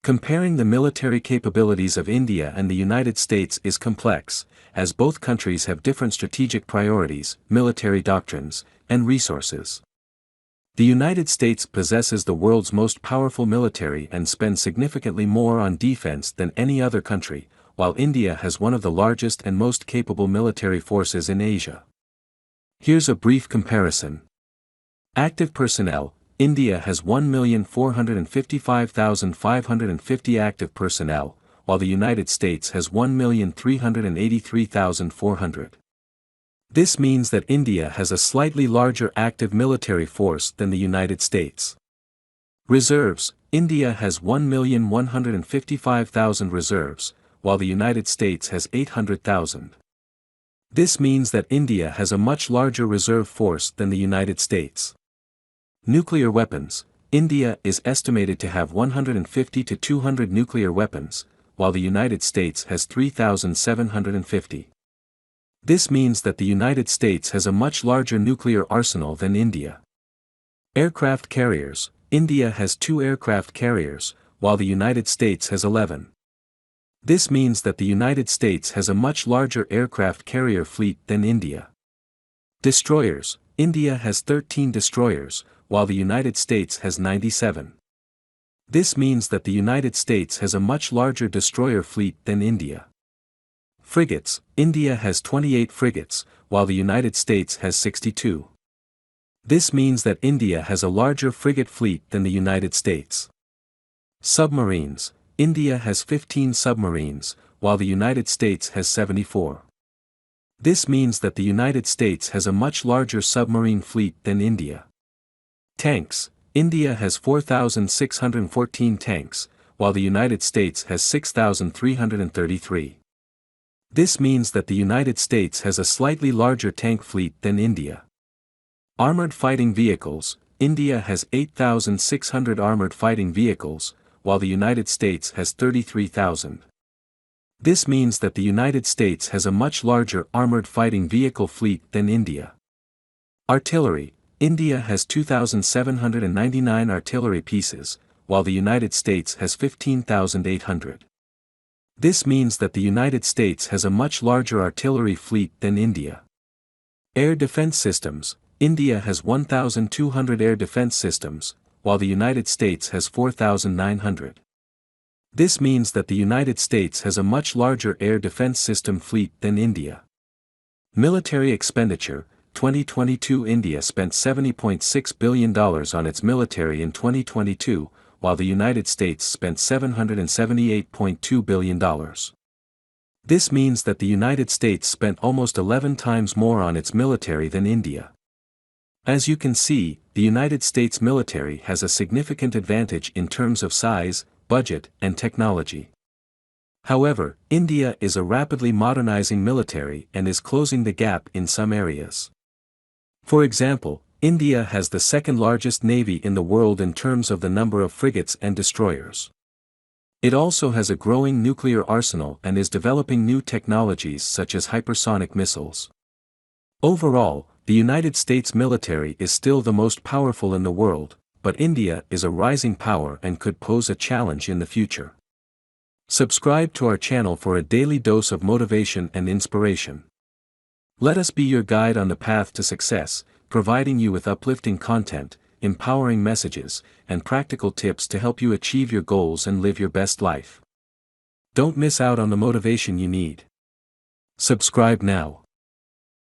Comparing the military capabilities of India and the United States is complex, as both countries have different strategic priorities, military doctrines, and resources. The United States possesses the world's most powerful military and spends significantly more on defense than any other country, while India has one of the largest and most capable military forces in Asia. Here's a brief comparison. Active personnel: India has 1,455,550 active personnel, while the United States has 1,383,400. This means that India has a slightly larger active military force than the United States. Reserves: India has 1,155,000 reserves, while the United States has 800,000. This means that India has a much larger reserve force than the United States. Nuclear weapons: India is estimated to have 150 to 200 nuclear weapons, while the United States has 3,750. This means that the United States has a much larger nuclear arsenal than India. Aircraft carriers: India has 2 aircraft carriers, while the United States has 11. This means that the United States has a much larger aircraft carrier fleet than India. Destroyers: India has 13 destroyers, while the United States has 97. This means that the United States has a much larger destroyer fleet than India. Frigates: India has 28 frigates, while the United States has 62. This means that India has a larger frigate fleet than the United States. Submarines: India has 15 submarines, while the United States has 74. This means that the United States has a much larger submarine fleet than India. Tanks: India has 4,614 tanks, while the United States has 6,333. This means that the United States has a slightly larger tank fleet than India. Armored fighting vehicles: India has 8,600 armored fighting vehicles, while the United States has 33,000. This means that the United States has a much larger armored fighting vehicle fleet than India. Artillery: India has 2,799 artillery pieces, while the United States has 15,800. This means that the United States has a much larger artillery fleet than India. Air defense systems: India has 1,200 air defense systems, while the United States has 4,900. This means that the United States has a much larger air defense system fleet than India. Military expenditure: 2022 India spent $70.6 billion on its military in 2022, while the United States spent $778.2 billion. This means that the United States spent almost 11 times more on its military than India. As you can see, the United States military has a significant advantage in terms of size, budget, and technology. However, India is a rapidly modernizing military and is closing the gap in some areas. For example, India has the second largest navy in the world in terms of the number of frigates and destroyers. It also has a growing nuclear arsenal and is developing new technologies such as hypersonic missiles. Overall, the United States military is still the most powerful in the world, but India is a rising power and could pose a challenge in the future. Subscribe to our channel for a daily dose of motivation and inspiration. Let us be your guide on the path to success, providing you with uplifting content, empowering messages, and practical tips to help you achieve your goals and live your best life. Don't miss out on the motivation you need. Subscribe now.